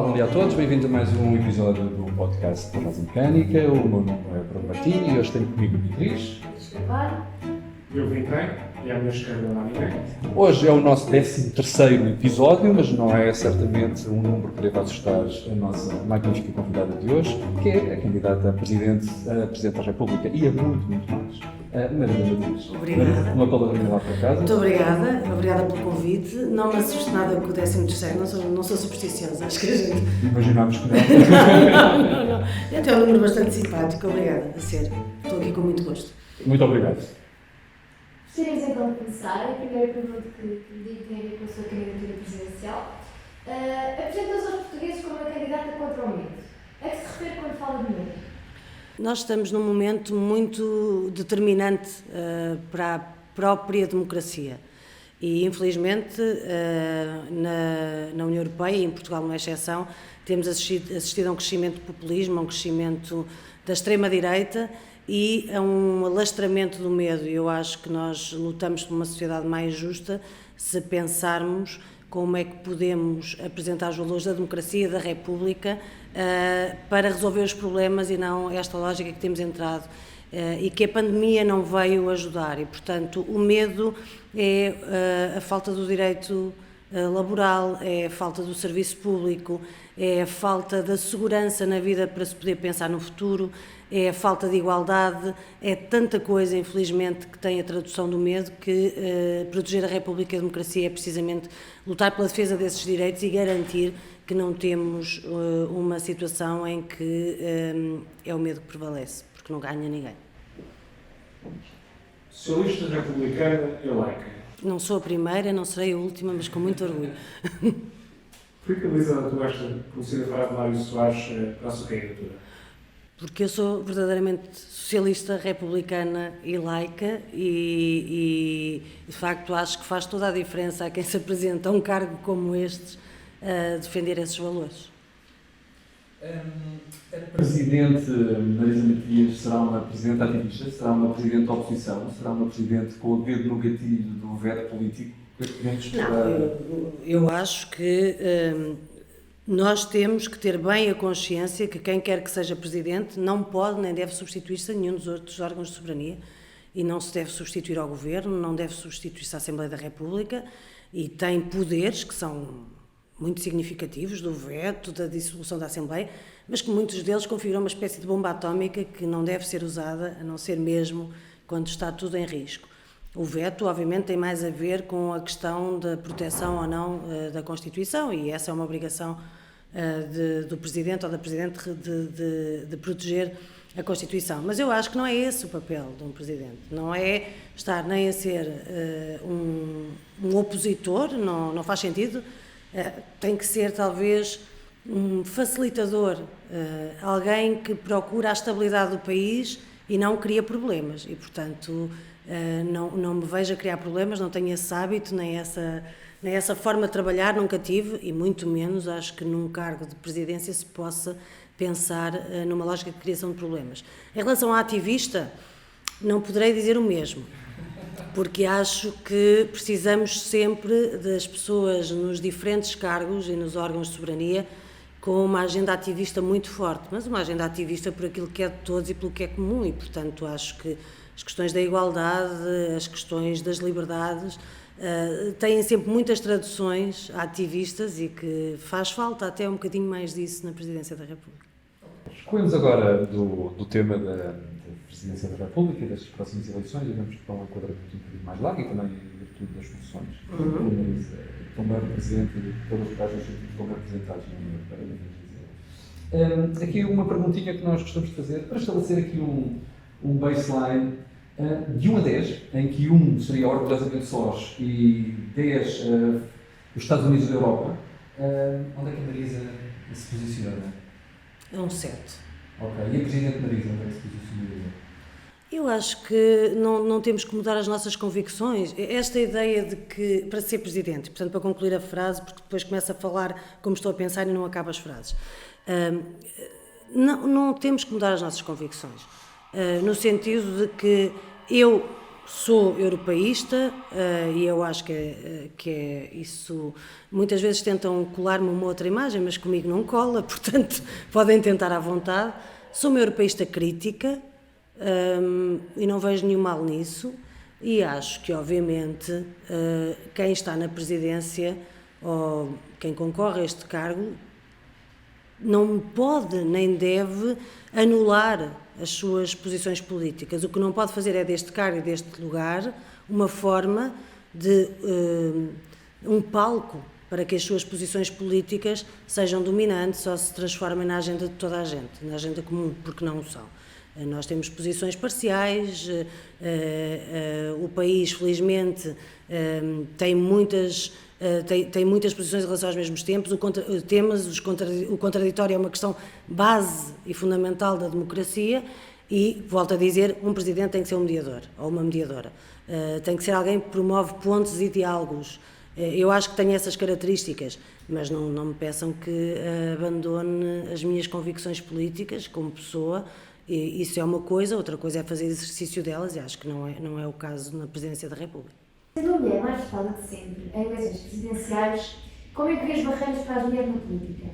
bom dia a todos, bem-vindos a mais um episódio do podcast da Base Mecânica. O meu nome é Bruno Martinho e hoje tenho comigo a Beatriz. Eu vim bem, e à minha esquerda não há ninguém. Hoje é o nosso 13º episódio, mas não é certamente um número que deva assustar a nossa magnífica convidada de hoje, que é a candidata a Presidente da República e a muito mais. Maria Beatriz. Obrigada. Uma palavrinha lá para casa. Muito obrigada pelo convite. Não me assusto nada com o 13º, não sou supersticiosa, acho que a gente... Imaginámos que não. Não. É até um número bastante simpático, obrigada, a sério. Estou aqui com muito gosto. Muito obrigado. Gostaríamos então de começar. A primeira pergunta que lhe digo tem a ver com a sua candidatura presidencial. Apresenta-se aos portugueses como uma candidata contra o medo. A que se refere quando fala de medo? Nós estamos num momento muito determinante para a própria democracia e, infelizmente, na União Europeia, e em Portugal não é exceção, temos assistido a um crescimento do populismo, a um crescimento da extrema-direita e a um alastramento do medo. Eu acho que nós lutamos por uma sociedade mais justa se pensarmos como é que podemos apresentar os valores da democracia e da República para resolver os problemas e não esta lógica que temos entrado e que a pandemia não veio ajudar. E, portanto, o medo é a falta do direito laboral, é a falta do serviço público, é a falta da segurança na vida para se poder pensar no futuro, é a falta de igualdade, é tanta coisa, infelizmente, que tem a tradução do medo, que proteger a República e a democracia é precisamente lutar pela defesa desses direitos e garantir que não temos uma situação em que é o medo que prevalece, porque não ganha ninguém. Socialista, republicana e laica. Não sou a primeira, não serei a última, mas com muito orgulho. Por que a Elisa tu esta conhecida frase de Mário Soares para a sua candidatura? Porque eu sou verdadeiramente socialista, republicana e laica e de facto acho que faz toda a diferença a quem se apresenta a um cargo como este a defender esses valores. A Presidente Marisa Matias será uma Presidente ativista? Será uma Presidente da oposição? Será uma Presidente com o dedo no gatilho do veto político? Eu acho que nós temos que ter bem a consciência que quem quer que seja Presidente não pode nem deve substituir-se a nenhum dos outros órgãos de soberania e não se deve substituir ao Governo, não deve substituir-se à Assembleia da República e tem poderes que são muito significativos, do veto, da dissolução da Assembleia, mas que muitos deles configuram uma espécie de bomba atómica que não deve ser usada, a não ser mesmo quando está tudo em risco. O veto, obviamente, tem mais a ver com a questão da proteção ou não da Constituição e essa é uma obrigação do Presidente ou da Presidente de proteger a Constituição. Mas eu acho que não é esse o papel de um Presidente. Não é estar nem a ser um opositor, não faz sentido. Tem que ser, talvez, um facilitador, alguém que procura a estabilidade do país e não cria problemas. E, portanto, não me vejo a criar problemas, não tenho esse hábito, nem essa forma de trabalhar, nunca tive, e muito menos acho que num cargo de presidência se possa pensar numa lógica de criação de problemas. Em relação à ativista, não poderei dizer o mesmo. Porque acho que precisamos sempre das pessoas nos diferentes cargos e nos órgãos de soberania com uma agenda ativista muito forte, mas uma agenda ativista por aquilo que é de todos e pelo que é comum e, portanto, acho que as questões da igualdade, as questões das liberdades têm sempre muitas traduções ativistas e que faz falta até um bocadinho mais disso na Presidência da República. Escolhemos agora do tema da Presidência da República e das próximas eleições, digamos que para um enquadramento um bocadinho mais largo e também em virtude das funções. Também Presidente de todas as casas estão representadas na União Europeia. Aqui uma perguntinha que nós gostamos de fazer para estabelecer aqui um baseline de 1 a 10, em que 1 seria orgulhosamente sós e 10 os Estados Unidos da Europa. Onde é que a Marisa se posiciona? É um 7. Ok. E a Presidente Marisa, onde é que se posiciona? Eu acho que não temos que mudar as nossas convicções. Esta ideia de que, para ser Presidente, portanto, para concluir a frase, porque depois começo a falar como estou a pensar e não acabo as frases, não temos que mudar as nossas convicções, no sentido de que eu sou europeísta e eu acho que é isso. Muitas vezes tentam colar-me uma outra imagem, mas comigo não cola, portanto podem tentar à vontade. Sou uma europeísta crítica e não vejo nenhum mal nisso. E acho que, obviamente, quem está na presidência ou quem concorre a este cargo não pode nem deve anular as suas posições políticas. O que não pode fazer é deste cargo e deste lugar uma forma de um palco para que as suas posições políticas sejam dominantes ou se transformem na agenda de toda a gente, na agenda comum, porque não o são. Nós temos posições parciais, o país, felizmente, tem muitas posições em relação aos mesmos tempos, o contraditório é uma questão base e fundamental da democracia e, volto a dizer, um presidente tem que ser um mediador ou uma mediadora. Tem que ser alguém que promove pontes e diálogos. Eu acho que tenho essas características, mas não me peçam que abandone as minhas convicções políticas como pessoa. E isso é uma coisa, outra coisa é fazer exercício delas e acho que não é o caso na Presidência da República. Sendo a mulher mais votada de sempre em eleições presidenciais, como é que vê as barreiras para as mulheres na política?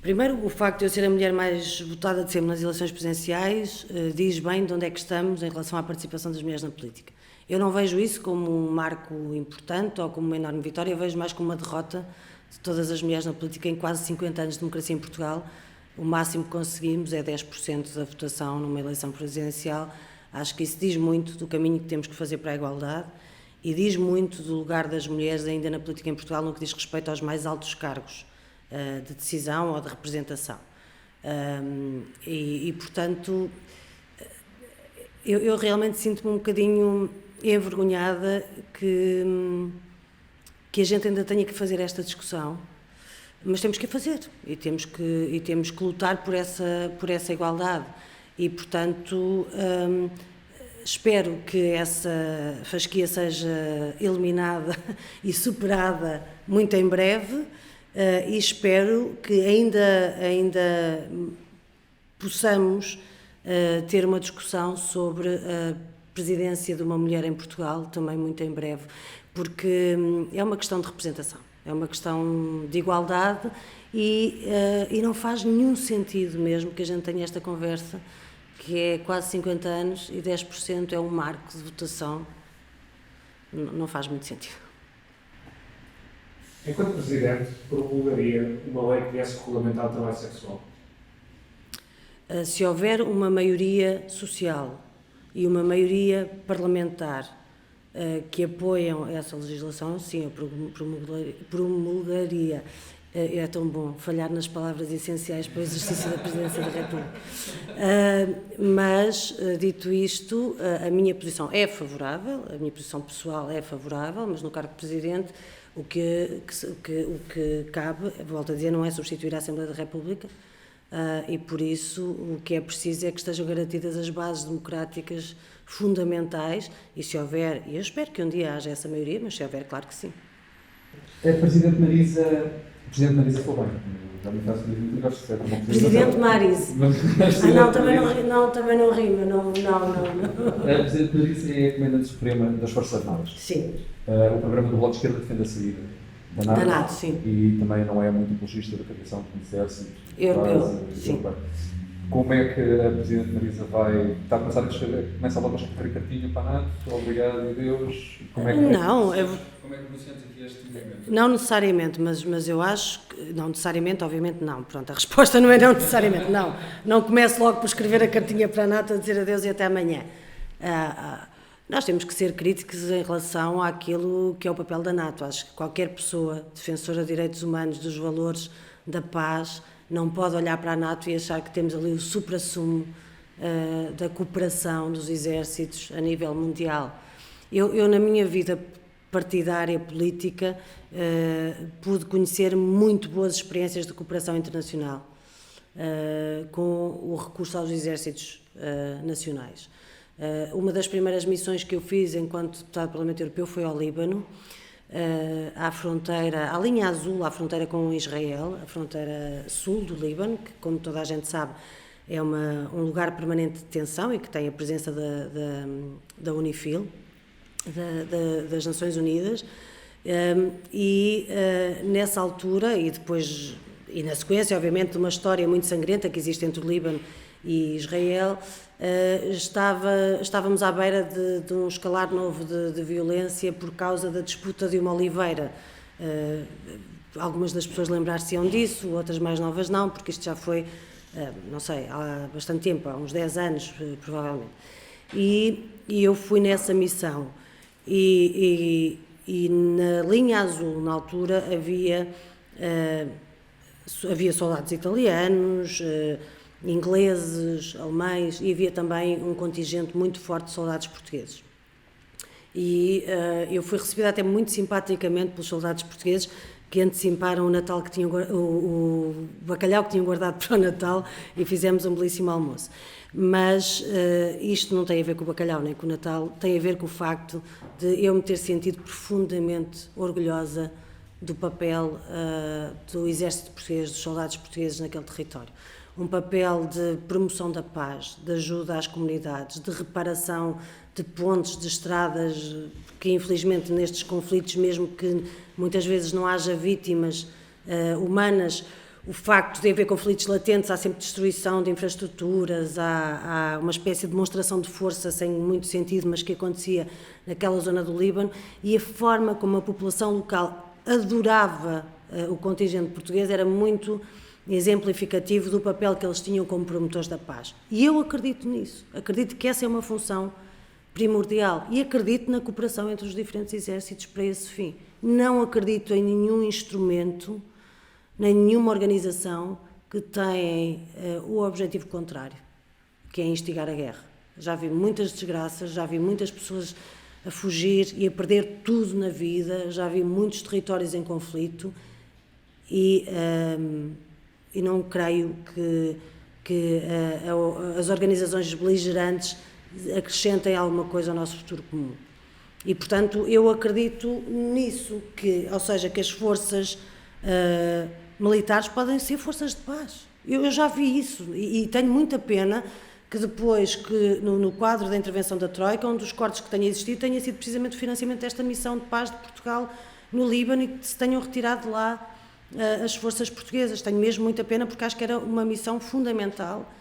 Primeiro, o facto de eu ser a mulher mais votada de sempre nas eleições presidenciais diz bem de onde é que estamos em relação à participação das mulheres na política. Eu não vejo isso como um marco importante ou como uma enorme vitória, eu vejo mais como uma derrota de todas as mulheres na política em quase 50 anos de democracia em Portugal. O máximo que conseguimos é 10% da votação numa eleição presidencial. Acho que isso diz muito do caminho que temos que fazer para a igualdade e diz muito do lugar das mulheres ainda na política em Portugal no que diz respeito aos mais altos cargos de decisão ou de representação. Portanto, eu realmente sinto-me um bocadinho envergonhada que a gente ainda tenha que fazer esta discussão. Mas temos que a fazer e temos que lutar por essa igualdade e, portanto, espero que essa fasquia seja eliminada e superada muito em breve e espero que ainda possamos ter uma discussão sobre a presidência de uma mulher em Portugal, também muito em breve, porque é uma questão de representação. É uma questão de igualdade e não faz nenhum sentido mesmo que a gente tenha esta conversa, que é quase 50 anos e 10% é um marco de votação. Não faz muito sentido. Enquanto Presidente, promulgaria uma lei que viesse regulamentar o trabalho sexual? Se houver uma maioria social e uma maioria parlamentar que apoiam essa legislação, sim, eu promulgaria. É tão bom falhar nas palavras essenciais para o exercício da Presidência da República. Mas, dito isto, a minha posição é favorável, a minha posição pessoal é favorável, mas no cargo de Presidente o que cabe, volto a dizer, não é substituir a Assembleia da República e, por isso, o que é preciso é que estejam garantidas as bases democráticas fundamentais e se houver, e eu espero que um dia haja essa maioria, mas se houver, claro que sim. A Presidente Marisa foi bem. Já me faço muito gosto de ser uma Presidente Marisa. Também não rima, não. A Presidente Marisa é a Comandante Suprema das Forças Armadas. Sim. O programa do Bloco de Esquerda defende a saída da NATO. Sim. E também não é muito apologista da criação de um exército. Sim. Como é que a Presidente Marisa está a começar a escrever, começa logo a escrever cartinha para a NATO, obrigado a Deus? Como é que negociamos aqui este movimento? Não necessariamente, mas eu acho que, não necessariamente, obviamente não, pronto, a resposta não é não necessariamente, não começo logo por escrever a cartinha para a NATO a dizer adeus e até amanhã. Nós temos que ser críticos em relação àquilo que é o papel da NATO. Acho que qualquer pessoa defensora de direitos humanos, dos valores da paz, não pode olhar para a NATO e achar que temos ali o suprassumo da cooperação dos exércitos a nível mundial. Eu na minha vida partidária, política, pude conhecer muito boas experiências de cooperação internacional com o recurso aos exércitos nacionais. Uma das primeiras missões que eu fiz enquanto deputado do Parlamento Europeu foi ao Líbano, à linha azul, à fronteira com Israel, a fronteira sul do Líbano, que, como toda a gente sabe, um lugar permanente de detenção e que tem a presença da UNIFIL, das Nações Unidas, nessa altura, e depois, e na sequência, obviamente, de uma história muito sangrenta que existe entre o Líbano e Israel, estávamos à beira de um escalar novo de violência por causa da disputa de uma oliveira. Algumas das pessoas lembrar-se-ão disso, outras mais novas não, porque isto já foi, não sei, há bastante tempo, há uns 10 anos, provavelmente. E eu fui nessa missão. E na linha azul, na altura, havia soldados italianos, ingleses, alemães, e havia também um contingente muito forte de soldados portugueses. E eu fui recebida até muito simpaticamente pelos soldados portugueses que anteciparam o Natal que tinham, o bacalhau que tinham guardado para o Natal, e fizemos um belíssimo almoço. Mas isto não tem a ver com o bacalhau nem com o Natal, tem a ver com o facto de eu me ter sentido profundamente orgulhosa do papel do exército português, dos soldados portugueses naquele território. Um papel de promoção da paz, de ajuda às comunidades, de reparação de pontes, de estradas, que infelizmente nestes conflitos, mesmo que muitas vezes não haja vítimas humanas, o facto de haver conflitos latentes, há sempre destruição de infraestruturas, há uma espécie de demonstração de força sem muito sentido, mas que acontecia naquela zona do Líbano, e a forma como a população local adorava o contingente português era muito exemplificativo do papel que eles tinham como promotores da paz. E eu acredito nisso, acredito que essa é uma função primordial e acredito na cooperação entre os diferentes exércitos para esse fim. Não acredito em nenhum instrumento, nem nenhuma organização que tenha o objetivo contrário, que é instigar a guerra. Já vi muitas desgraças, já vi muitas pessoas a fugir e a perder tudo na vida, já vi muitos territórios em conflito e não creio que as organizações beligerantes acrescentem alguma coisa ao nosso futuro comum. E, portanto, eu acredito nisso, ou seja, que as forças militares podem ser forças de paz. Eu já vi isso e tenho muita pena que depois, no quadro da intervenção da Troika, um dos cortes que tenha existido tenha sido precisamente o financiamento desta missão de paz de Portugal no Líbano e que se tenham retirado de lá as forças portuguesas. Tenho mesmo muita pena porque acho que era uma missão fundamental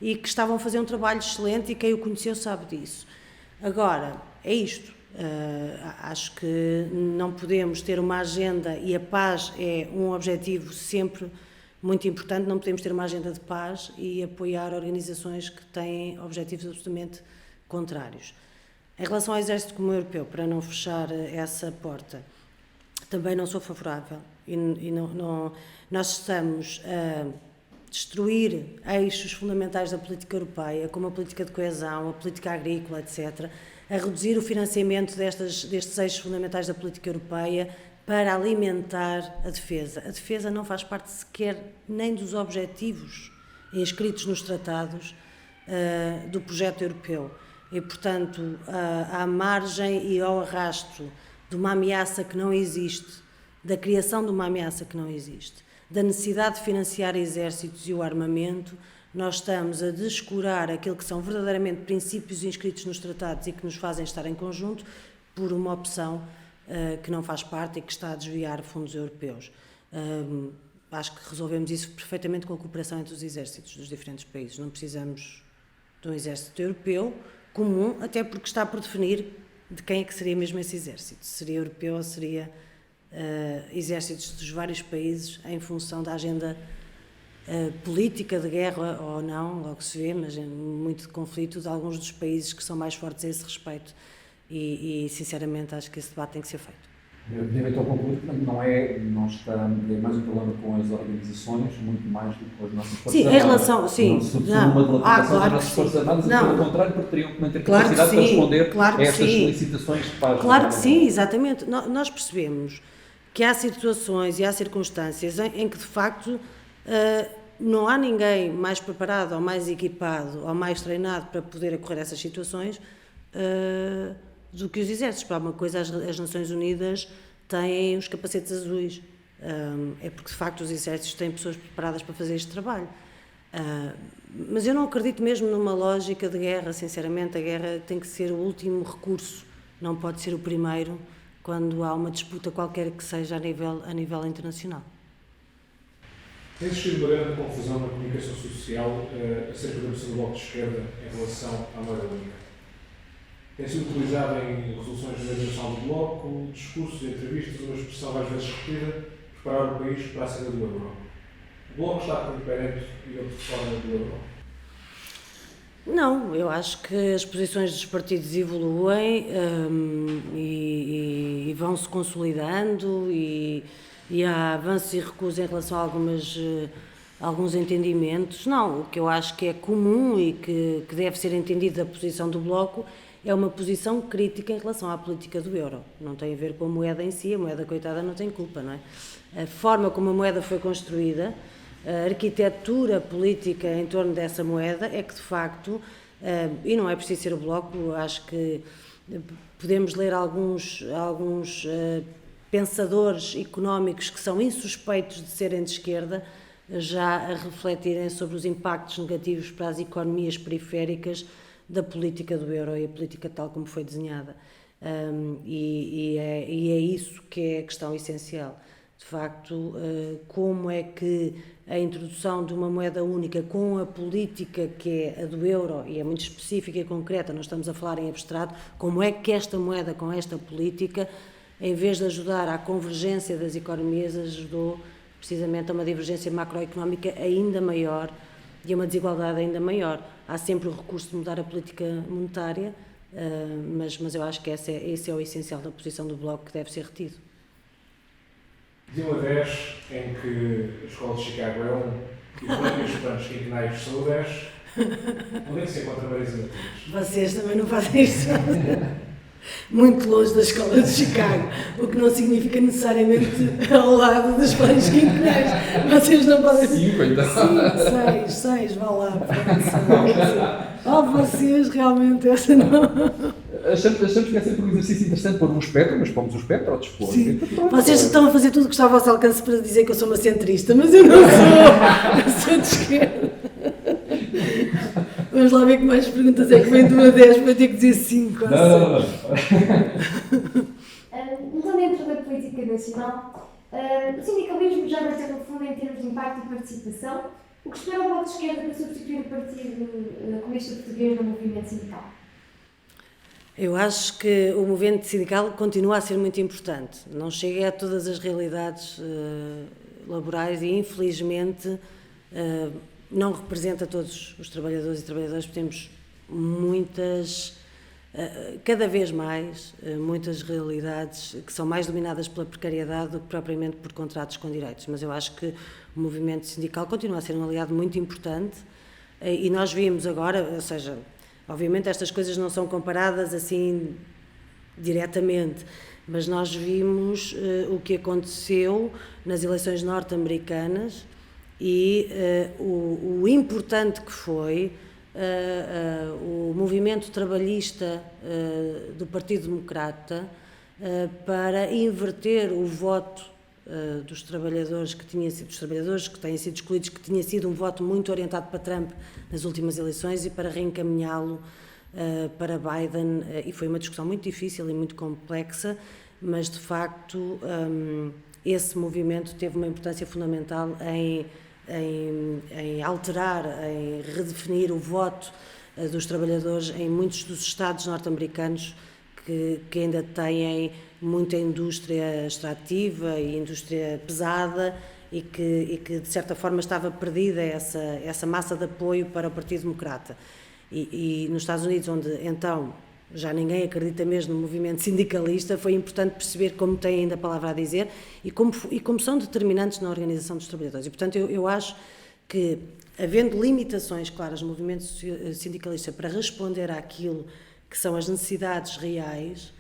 e que estavam a fazer um trabalho excelente e quem o conheceu sabe disso. Agora, é isto. Acho que não podemos ter uma agenda, e a paz é um objetivo sempre muito importante, não podemos ter uma agenda de paz e apoiar organizações que têm objetivos absolutamente contrários. Em relação ao Exército Comum Europeu, para não fechar essa porta, também não sou favorável e nós estamos a destruir eixos fundamentais da política europeia, como a política de coesão, a política agrícola, etc., a reduzir o financiamento destes eixos fundamentais da política europeia para alimentar a defesa. A defesa não faz parte sequer nem dos objetivos inscritos nos tratados do projeto europeu. E, portanto, à margem e ao arrasto de uma ameaça que não existe, da criação de uma ameaça que não existe, da necessidade de financiar exércitos e o armamento, nós estamos a descurar aquilo que são verdadeiramente princípios inscritos nos tratados e que nos fazem estar em conjunto por uma opção que não faz parte e que está a desviar fundos europeus. Acho que resolvemos isso perfeitamente com a cooperação entre os exércitos dos diferentes países. Não precisamos de um exército europeu comum, até porque está por definir de quem é que seria mesmo esse exército. Se seria europeu ou seria exércitos dos vários países em função da agenda política de guerra ou não, logo se vê, mas muito de conflito de alguns dos países que são mais fortes a esse respeito e sinceramente acho que esse debate tem que ser feito. Eu estou a concluir que não é mais um problema com as organizações, muito mais do que com as nossas forças sim, armadas. Em relação, sim, das nossas forças armadas, pelo contrário, porque teriam que manter capacidade para responder a essas solicitações de paz. Claro que sim, exatamente. Nós percebemos que há situações e há circunstâncias em que, de facto, não há ninguém mais preparado ou mais equipado ou mais treinado para poder acorrer a essas situações do que os exércitos. Para uma coisa, as Nações Unidas têm os capacetes azuis. É porque, de facto, os exércitos têm pessoas preparadas para fazer este trabalho. Mas eu não acredito mesmo numa lógica de guerra, sinceramente. A guerra tem que ser o último recurso, não pode ser o primeiro quando há uma disputa qualquer que seja a nível internacional. Tem existido uma grande confusão na comunicação social acerca da posição do Bloco de Esquerda em relação à moeda única. Tem sido utilizado em resoluções da Nacional do Bloco, discursos e entrevistas, uma expressão às vezes repetida, preparar o país para a saída do euro. O Bloco está com o pé dentro e outro fora do euro? Não, eu acho que as posições dos partidos evoluem e vão-se consolidando e há avanços e recuos em relação a alguns entendimentos. Não, o que eu acho que é comum e que deve ser entendido da posição do Bloco é uma posição crítica em relação à política do euro. Não tem a ver com a moeda em si, a moeda, coitada, não tem culpa, não é? A forma como a moeda foi construída, a arquitetura política em torno dessa moeda é que, de facto, e não é preciso ser o Bloco, acho que podemos ler alguns pensadores económicos que são insuspeitos de serem de esquerda, já a refletirem sobre os impactos negativos para as economias periféricas da política do euro e a política tal como foi desenhada. E é isso que é a questão essencial. De facto, como é que a introdução de uma moeda única com a política que é a do euro, e é muito específica e concreta, não estamos a falar em abstrato, como é que esta moeda com esta política, em vez de ajudar à convergência das economias, ajudou precisamente a uma divergência macroeconómica ainda maior e a uma desigualdade ainda maior. Há sempre o recurso de mudar a política monetária, mas eu acho que esse é o essencial da posição do Bloco que deve ser retido. De 1 a 10, em que a Escola de Chicago é 1 e os próprios planos quinquenais são o 10, onde é que se encontra Marisa Matias? Vocês também não fazem isso. Muito longe da Escola de Chicago, o que não significa necessariamente ao lado dos planos quinquenais. Vocês não podem... 5, então. 5, 6, vá lá. Vocês realmente essa não... Achamos que é sempre um exercício interessante pôr um espectro, mas pomos o espectro ao dispor. Sim. Vocês estão a fazer tudo o que está ao vosso alcance para dizer que eu sou uma centrista, mas eu não sou. Eu sou de esquerda. Vamos lá ver que mais perguntas é que vem de 1 a 10 para eu ter que dizer 5 ou 6. Então, dentro da política nacional, o sindicalismo já vai ter um fundo em termos de impacto e participação. O que espera o Bloco de Esquerda para substituir o Partido Comunista Português no movimento sindical? Eu acho que o movimento sindical continua a ser muito importante. Não chega a todas as realidades laborais e, infelizmente, não representa todos os trabalhadores e trabalhadoras. Temos cada vez mais, muitas realidades que são mais dominadas pela precariedade do que propriamente por contratos com direitos. Mas eu acho que o movimento sindical continua a ser um aliado muito importante e nós vimos agora, ou seja, obviamente estas coisas não são comparadas assim diretamente, mas nós vimos o que aconteceu nas eleições norte-americanas e o importante que foi o movimento trabalhista do Partido Democrata para inverter o voto dos trabalhadores que têm sido escolhidos, que tinha sido um voto muito orientado para Trump nas últimas eleições e para reencaminhá-lo para Biden, e foi uma discussão muito difícil e muito complexa, mas de facto esse movimento teve uma importância fundamental em alterar, em redefinir o voto dos trabalhadores em muitos dos estados norte-americanos que ainda têm muita indústria extrativa e indústria pesada e que de certa forma estava perdida essa massa de apoio para o Partido Democrata. E nos Estados Unidos, onde então já ninguém acredita mesmo no movimento sindicalista, foi importante perceber como tem ainda a palavra a dizer e como são determinantes na organização dos trabalhadores. E, portanto, eu acho que, havendo limitações claras no movimento sindicalista para responder àquilo que são as necessidades reais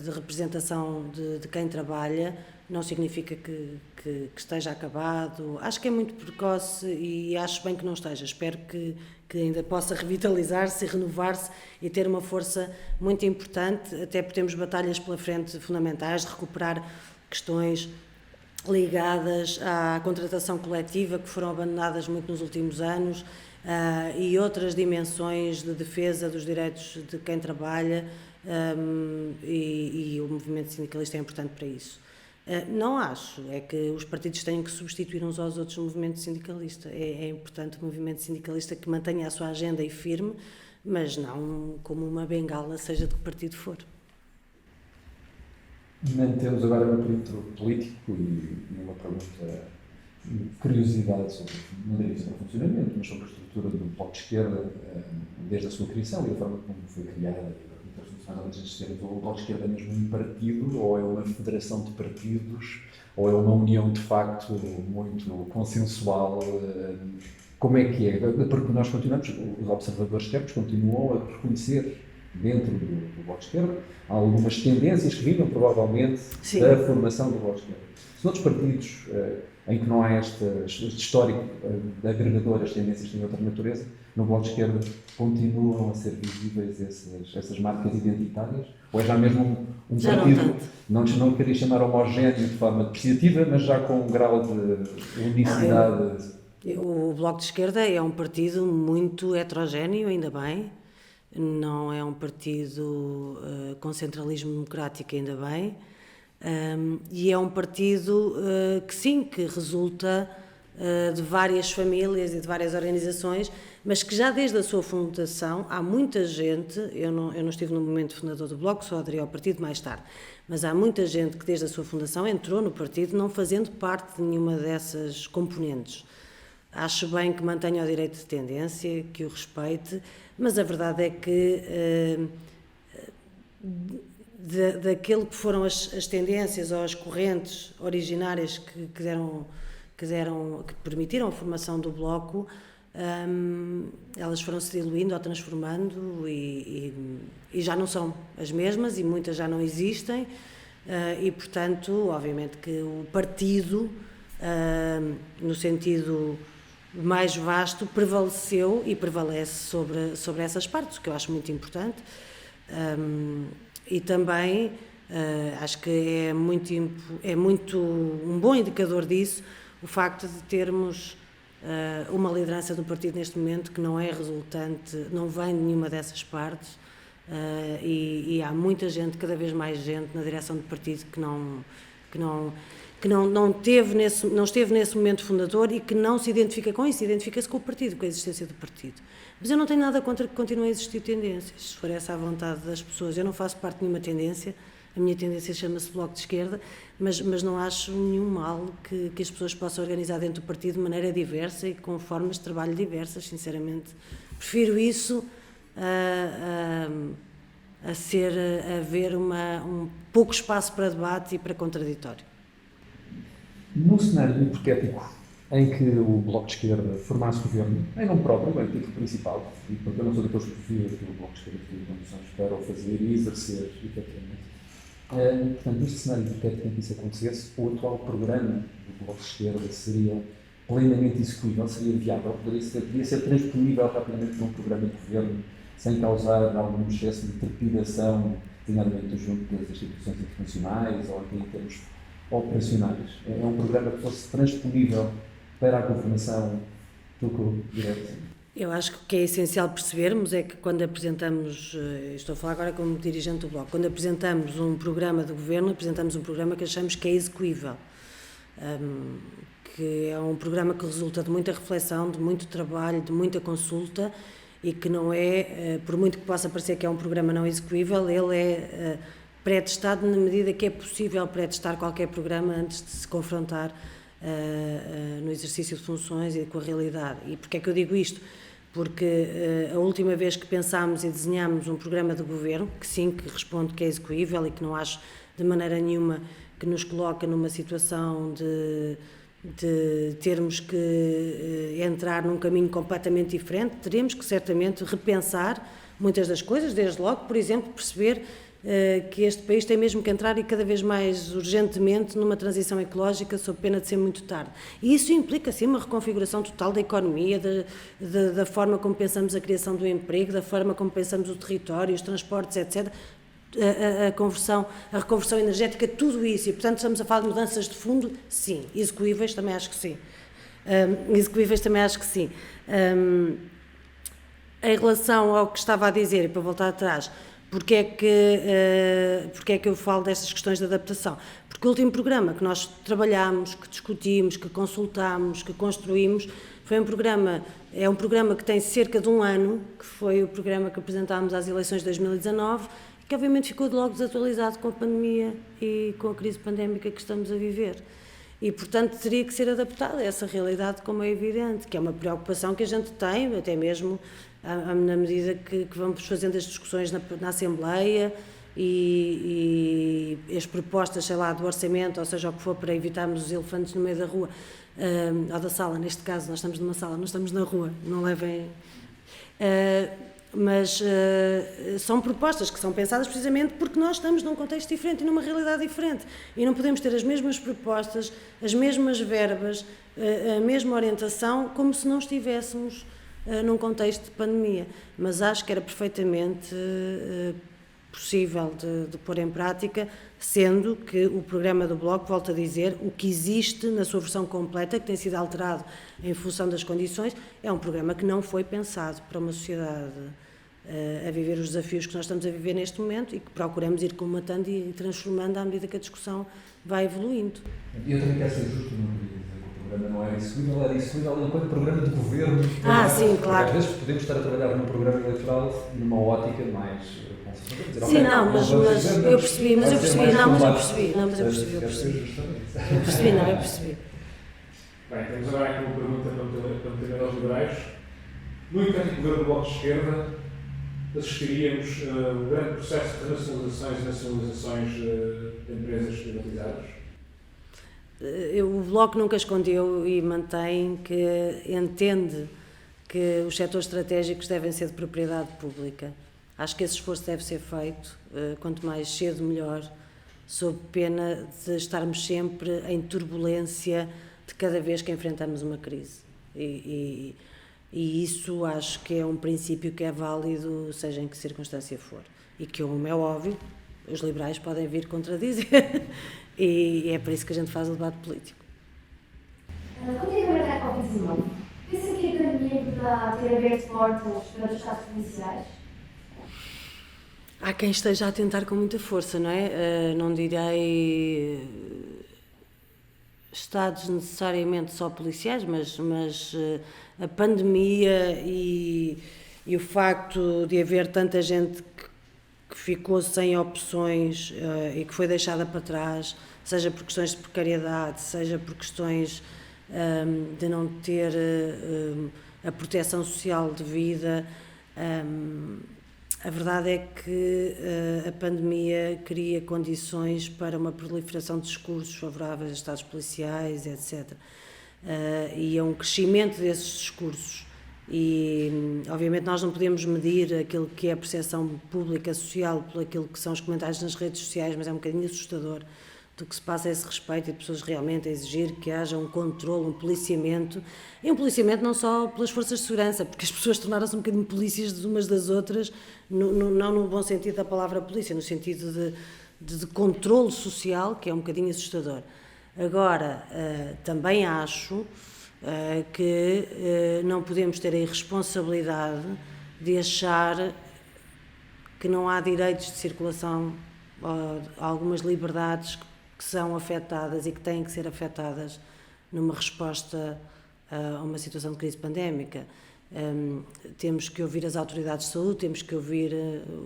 de representação de quem trabalha, não significa que esteja acabado. Acho que é muito precoce e acho bem que não esteja. Espero que ainda possa revitalizar-se e renovar-se e ter uma força muito importante, até porque temos batalhas pela frente fundamentais, de recuperar questões ligadas à contratação coletiva que foram abandonadas muito nos últimos anos, e outras dimensões de defesa dos direitos de quem trabalha, e o movimento sindicalista é importante para isso. Não acho é que os partidos tenham que substituir uns aos outros o movimento sindicalista. É importante o movimento sindicalista que mantenha a sua agenda e firme, mas não como uma bengala, seja de que partido for. Mantemos agora no perímetro político e uma pergunta, curiosidade sobre, não diria sobre o funcionamento, mas sobre a estrutura do Bloco de Esquerda, desde a sua criação e a forma como foi criada. Mais ou menos existir. O Bloco de Esquerda é mesmo um partido, ou é uma federação de partidos, ou é uma união de facto muito consensual? Como é que é? Porque nós continuamos, os observadores externos continuam a reconhecer dentro do Bloco de Esquerda algumas tendências que vinham provavelmente Sim. da formação do Bloco de Esquerda. Se outros partidos em que não há este histórico agregador, as tendências têm outra natureza, no Bloco de Esquerda continuam a ser visíveis essas marcas identitárias? Ou é já mesmo um Já partido, não não queria chamar homogéneo de forma depreciativa, mas já com um grau de unicidade? O Bloco de Esquerda é um partido muito heterogéneo, ainda bem. Não é um partido com centralismo democrático, ainda bem. E é um partido que sim, que resulta de várias famílias e de várias organizações, mas que já desde a sua fundação há muita gente, eu não estive no momento fundador do Bloco, só aderi ao partido mais tarde, mas há muita gente que desde a sua fundação entrou no partido não fazendo parte de nenhuma dessas componentes. Acho bem que mantenha o direito de tendência, que o respeite, mas a verdade é que daquilo que foram as tendências ou as correntes originárias que permitiram a formação do Bloco, elas foram-se diluindo ou transformando e já não são as mesmas e muitas já não existem, e portanto, obviamente que o partido, no sentido mais vasto, prevaleceu e prevalece sobre essas partes, o que eu acho muito importante. E também acho que é muito um bom indicador disso o facto de termos uma liderança do partido neste momento que não é resultante, não vem de nenhuma dessas partes, e há muita gente, cada vez mais gente na direção do partido que não esteve nesse momento fundador e que não se identifica com isso, identifica-se com o partido, com a existência do partido. Mas eu não tenho nada contra que continuem a existir tendências, se for essa a vontade das pessoas. Eu não faço parte de nenhuma tendência, a minha tendência chama-se Bloco de Esquerda, mas não acho nenhum mal que as pessoas possam organizar dentro do partido de maneira diversa e com formas de trabalho diversas, sinceramente. Prefiro isso a haver um pouco espaço para debate e para contraditório. No cenário hipotético em que o Bloco de Esquerda formasse governo, em nome próprio, bem, o título principal, e porque eu não sou daqueles que prefiro que o Bloco de Esquerda tenha condições para o fazer e exercer, efetivamente. Portanto, neste cenário hipotético em que isso acontecesse, o atual programa do Bloco de Esquerda seria plenamente execuível, seria viável, poderia ser transponível rapidamente num programa de governo, sem causar algum excesso de trepidação, designadamente junto das instituições internacionais ou até em termos operacionais. É um programa que fosse transponível para a governação do direito. Eu acho que o que é essencial percebermos é que quando apresentamos, estou a falar agora como dirigente do Bloco, quando apresentamos um programa de governo, apresentamos um programa que achamos que é execuível, que é um programa que resulta de muita reflexão, de muito trabalho, de muita consulta, e que não é, por muito que possa parecer que é um programa não execuível, ele é pré-testado na medida que é possível pré-testar qualquer programa antes de se confrontar no exercício de funções e com a realidade. E porquê é que eu digo isto? Porque a última vez que pensámos e desenhámos um programa de governo, que sim, que responde que é execuível e que não acho de maneira nenhuma que nos coloca numa situação de termos que entrar num caminho completamente diferente, teremos que certamente repensar muitas das coisas, desde logo, por exemplo, perceber que este país tem mesmo que entrar e cada vez mais urgentemente numa transição ecológica sob pena de ser muito tarde. E isso implica, sim, uma reconfiguração total da economia, da forma como pensamos a criação do emprego, da forma como pensamos o território, os transportes, etc. a reconversão energética, tudo isso, e portanto estamos a falar de mudanças de fundo, sim. Execuíveis também acho que sim. Em relação ao que estava a dizer, e para voltar atrás, porque é que eu falo destas questões de adaptação? Porque o último programa que nós trabalhámos, que discutimos, que consultámos, que construímos, é um programa que tem cerca de um ano, que foi o programa que apresentámos às eleições de 2019, que obviamente ficou logo desatualizado com a pandemia e com a crise pandémica que estamos a viver. E, portanto, teria que ser adaptado a essa realidade, como é evidente, que é uma preocupação que a gente tem, até mesmo na medida que vamos fazendo as discussões na Assembleia e as propostas, sei lá, do orçamento, ou seja, o que for para evitarmos os elefantes no meio da rua, ou da sala, neste caso, nós estamos numa sala, não estamos na rua, não levem... Mas são propostas que são pensadas precisamente porque nós estamos num contexto diferente e numa realidade diferente. E não podemos ter as mesmas propostas, as mesmas verbas, a mesma orientação, como se não estivéssemos num contexto de pandemia. Mas acho que era perfeitamente possível de pôr em prática, sendo que o programa do Bloco, volto a dizer, o que existe na sua versão completa, que tem sido alterado em função das condições, é um programa que não foi pensado para uma sociedade a viver os desafios que nós estamos a viver neste momento e que procuramos ir colmatando e transformando à medida que a discussão vai evoluindo. Eu também quero ser justo, não dizer que o programa não era execuível enquanto programa de governo. Sim, claro. Às vezes podemos estar a trabalhar num programa eleitoral numa ótica mais... Sim, não, mas eu percebi. Eu percebi. Bem, temos agora aqui uma pergunta para meter aos liberais. No entanto, o governo do Bloco de Esquerda assistiríamos a um grande processo de racionalizações e nacionalizações de empresas privatizadas? O Bloco nunca escondeu e mantém que entende que os setores estratégicos devem ser de propriedade pública. Acho que esse esforço deve ser feito, quanto mais cedo melhor, sob pena de estarmos sempre em turbulência de cada vez que enfrentamos uma crise. E isso acho que é um princípio que é válido, seja em que circunstância for. E que, como é óbvio, os liberais podem vir contradizer. E é por isso que a gente faz o debate político. Relativamente à Covid-19, pensa que a pandemia poderá ter aberto portas para os estados policiais? Há quem esteja a tentar com muita força, não é? Não direi estados necessariamente só policiais, mas a pandemia e o facto de haver tanta gente que ficou sem opções e que foi deixada para trás, seja por questões de precariedade, seja por questões de não ter a proteção social devida. A verdade é que a pandemia cria condições para uma proliferação de discursos favoráveis a estados policiais, etc. E é um crescimento desses discursos. E, obviamente, nós não podemos medir aquilo que é a percepção pública, social, por aquilo que são os comentários nas redes sociais, mas é um bocadinho assustador do que se passa a esse respeito e de pessoas realmente a exigir que haja um controle, um policiamento, e um policiamento não só pelas forças de segurança, porque as pessoas tornaram-se um bocadinho polícias de umas das outras, não no bom sentido da palavra polícia, no sentido de controle social, que é um bocadinho assustador. Agora, também acho que não podemos ter a irresponsabilidade de achar que não há direitos de circulação, algumas liberdades que são afetadas e que têm que ser afetadas numa resposta a uma situação de crise pandémica. Temos que ouvir as autoridades de saúde, temos que ouvir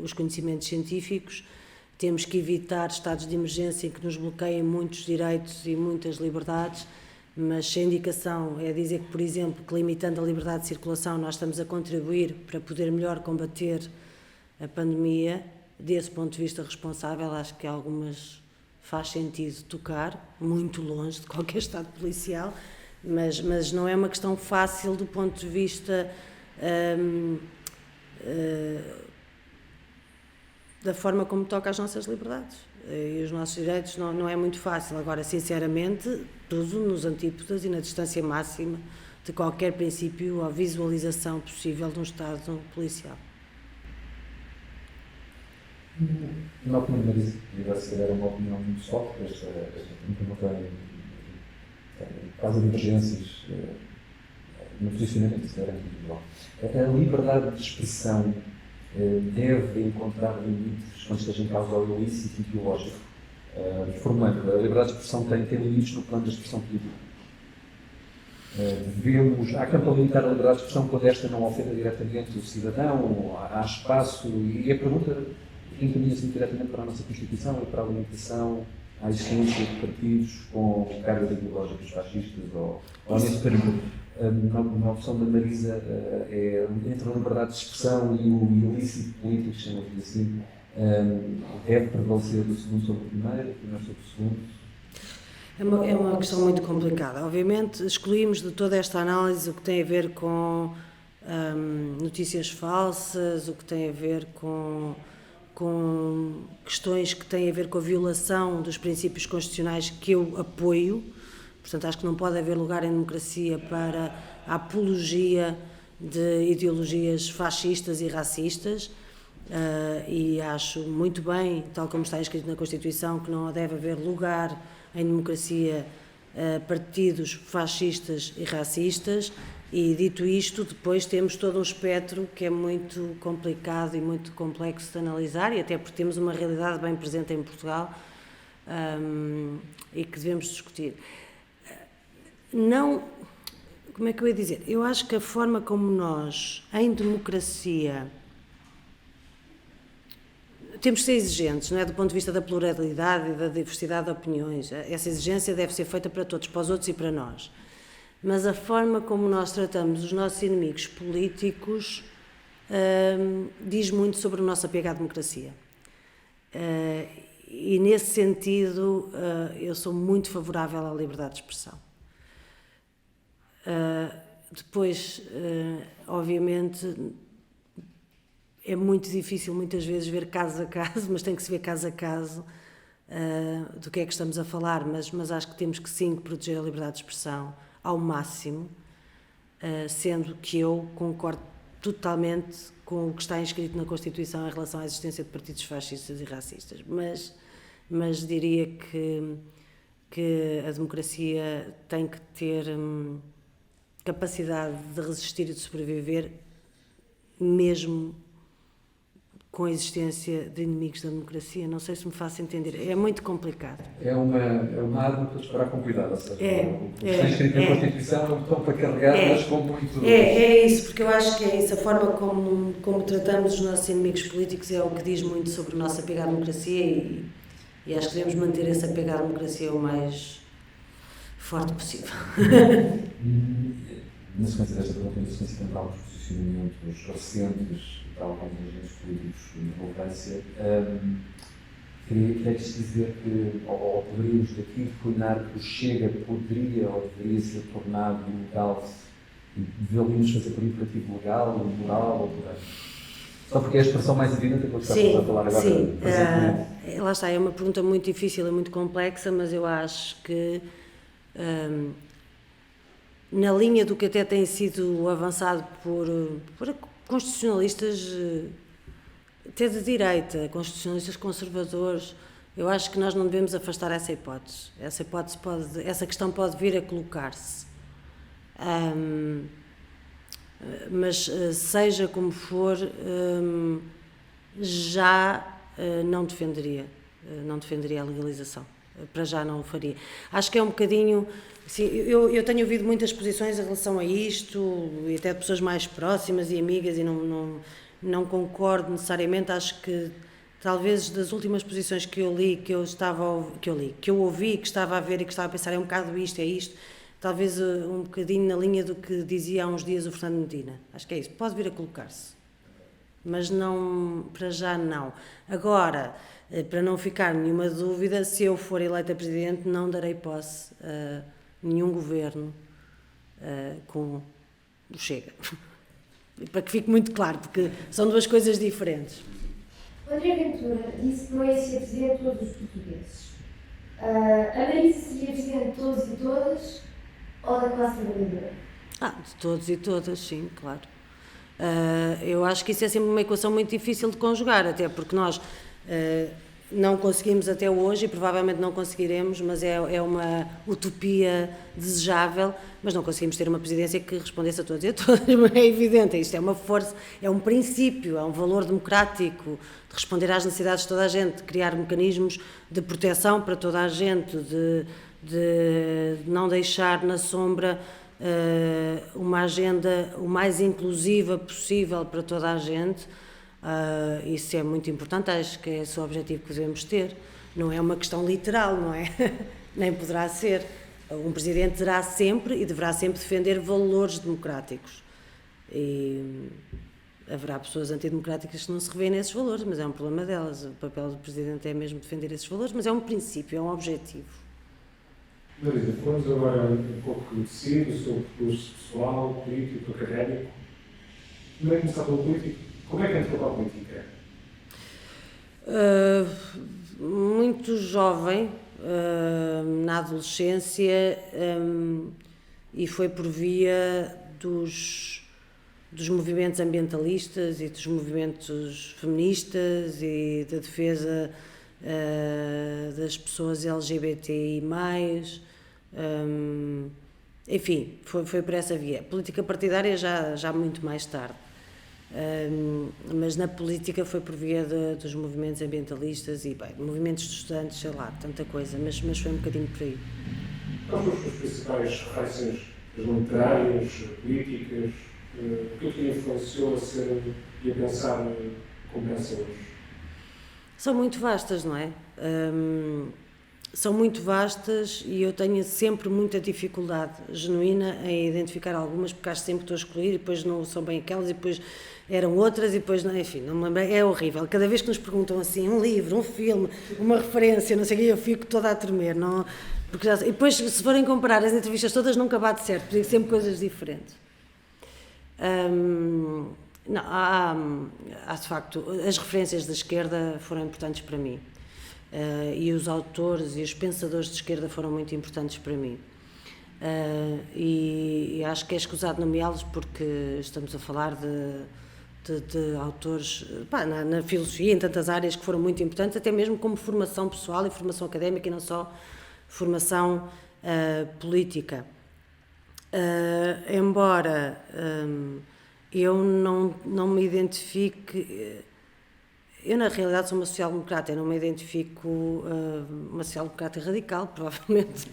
os conhecimentos científicos, temos que evitar estados de emergência em que nos bloqueiem muitos direitos e muitas liberdades, mas se a indicação é dizer que, por exemplo, que limitando a liberdade de circulação nós estamos a contribuir para poder melhor combater a pandemia, desse ponto de vista responsável, acho que algumas faz sentido tocar, muito longe de qualquer estado policial, mas não é uma questão fácil do ponto de vista da forma como toca às nossas liberdades e os nossos direitos, não é muito fácil. Agora, sinceramente, tudo nos antípodas e na distância máxima de qualquer princípio ou visualização possível de um estado policial. Na opinião de Marisa, e vai se calhar uma opinião muito forte, esta pergunta não tem quase divergências no posicionamento se calhar individual. A liberdade de expressão deve encontrar limites quando esteja em causa o ilícito ideológico. Formando, a liberdade de expressão tem limites no plano da expressão política. Há campo a limitar a liberdade de expressão quando esta não ofenda diretamente o cidadão, há espaço, e a pergunta encaminha-se diretamente para a nossa Constituição e para a limitação à existência de partidos com cargas ideológicas fascistas ou nesse período. Na opção da Marisa, entre a liberdade de expressão e o ilícito político, chamamos-lhe assim, deve prevalecer o segundo sobre o primeiro sobre o segundo? É uma questão muito complicada. Obviamente, excluímos de toda esta análise o que tem a ver com notícias falsas, o que tem a ver com questões que têm a ver com a violação dos princípios constitucionais que eu apoio. Portanto, acho que não pode haver lugar em democracia para a apologia de ideologias fascistas e racistas. E acho muito bem, tal como está escrito na Constituição, que não deve haver lugar em democracia partidos fascistas e racistas. E dito isto, depois temos todo um espectro que é muito complicado e muito complexo de analisar, e até porque temos uma realidade bem presente em Portugal e que devemos discutir. Não, como é que eu ia dizer? Eu acho que a forma como nós, em democracia, temos que ser exigentes, não é? Do ponto de vista da pluralidade e da diversidade de opiniões. Essa exigência deve ser feita para todos, para os outros e para nós. Mas a forma como nós tratamos os nossos inimigos políticos diz muito sobre o nosso apego à democracia. E nesse sentido, eu sou muito favorável à liberdade de expressão. Depois, obviamente, é muito difícil muitas vezes ver caso a caso, mas tem que se ver caso a caso do que é que estamos a falar, mas acho que temos que sim proteger a liberdade de expressão ao máximo, sendo que eu concordo totalmente com o que está inscrito na Constituição em relação à existência de partidos fascistas e racistas, mas diria que a democracia tem que ter capacidade de resistir e de sobreviver mesmo com a existência de inimigos da democracia. Não sei se me faço entender. É muito complicado. É uma arma para disparar com cuidado. Ou seja, o que está escrito na Constituição é um botão para carregar, mas com muito... É isso, porque eu acho que é isso. A forma como tratamos os nossos inimigos políticos é o que diz muito sobre o nosso apego à democracia e acho que devemos manter esse apego à democracia o mais forte possível. Na sequência desta pergunta, na sequência de alguns posicionamentos recentes de alguns agentes políticos de relevância, queria-lhes dizer que, ou poderíamos daqui declinar que o Chega poderia ou deveria ser tornado ilegal e deveríamos fazer por imperativo legal, ou moral, ou por aí. Só porque é a expressão mais evidente que eu estava a falar agora. Sim, lá está, é uma pergunta muito difícil e muito complexa, mas eu acho que na linha do que até tem sido avançado por constitucionalistas até de direita, constitucionalistas conservadores, eu acho que nós não devemos afastar essa hipótese. Essa questão pode vir a colocar-se. Mas seja como for, já não defenderia a legalização. Para já não o faria. Acho que é um bocadinho... Sim, eu tenho ouvido muitas posições em relação a isto, e até de pessoas mais próximas e amigas, e não concordo necessariamente. Acho que talvez das últimas posições que eu ouvi, que estava a ver e que estava a pensar, é um bocado isto, é isto, talvez um bocadinho na linha do que dizia há uns dias o Fernando Medina. Acho que é isso, pode vir a colocar-se, mas não, para já não. Agora, para não ficar nenhuma dúvida, se eu for eleita Presidente, não darei posse a nenhum governo com o Chega. Para que fique muito claro, porque são duas coisas diferentes. André Ventura disse que não ia ser Presidente de todos os portugueses. A Marisa seria Presidente de todos e todas ou da classe trabalhadora? De todos e todas, sim, claro. Eu acho que isso é sempre uma equação muito difícil de conjugar, até porque nós Não conseguimos até hoje e provavelmente não conseguiremos, mas é uma utopia desejável, mas não conseguimos ter uma presidência que respondesse a todos e a todas, é evidente, isto é uma força, é um princípio, é um valor democrático, de responder às necessidades de toda a gente, de criar mecanismos de proteção para toda a gente, de não deixar na sombra uma agenda o mais inclusiva possível para toda a gente. Isso é muito importante, acho que é esse o objetivo que devemos ter. Não é uma questão literal, não é? Nem poderá ser. Um presidente terá sempre e deverá sempre defender valores democráticos. E haverá pessoas antidemocráticas que não se revêem nesses valores, mas é um problema delas. O papel do presidente é mesmo defender esses valores, mas é um princípio, é um objetivo. Marisa, falamos agora um pouco de si, do seu percurso pessoal, político, académico. Como é que começou pelo político? Como é que entrou para a política? Muito jovem, na adolescência, e foi por via dos movimentos ambientalistas e dos movimentos feministas e da defesa das pessoas LGBTI+, enfim, foi por essa via. Política partidária já muito mais tarde. Mas na política foi por via dos movimentos ambientalistas e movimentos de estudantes, sei lá, tanta coisa, mas foi um bocadinho por aí. Quais foram as suas principais referências literárias, políticas? O que te influenciou a ser e a pensar como pensa hoje? São muito vastas, não é? São muito vastas e eu tenho sempre muita dificuldade genuína em identificar algumas, porque acho sempre que estou a escolher e depois não são bem aquelas e depois eram outras e depois, não, enfim, não me lembro, é horrível. Cada vez que nos perguntam assim, um livro, um filme, uma referência, não sei o quê, eu fico toda a tremer, não? Porque e depois, se forem comparar as entrevistas todas, nunca bate certo, porque digo sempre coisas diferentes. Não, há de facto, as referências da esquerda foram importantes para mim. E os autores e os pensadores de esquerda foram muito importantes para mim. E acho que é escusado nomeá-los porque estamos a falar de autores na filosofia, em tantas áreas que foram muito importantes, até mesmo como formação pessoal e formação académica e não só formação política. Embora eu não me identifique... Eu, na realidade, sou uma social-democrata, eu não me identifico uma social-democrata radical, provavelmente,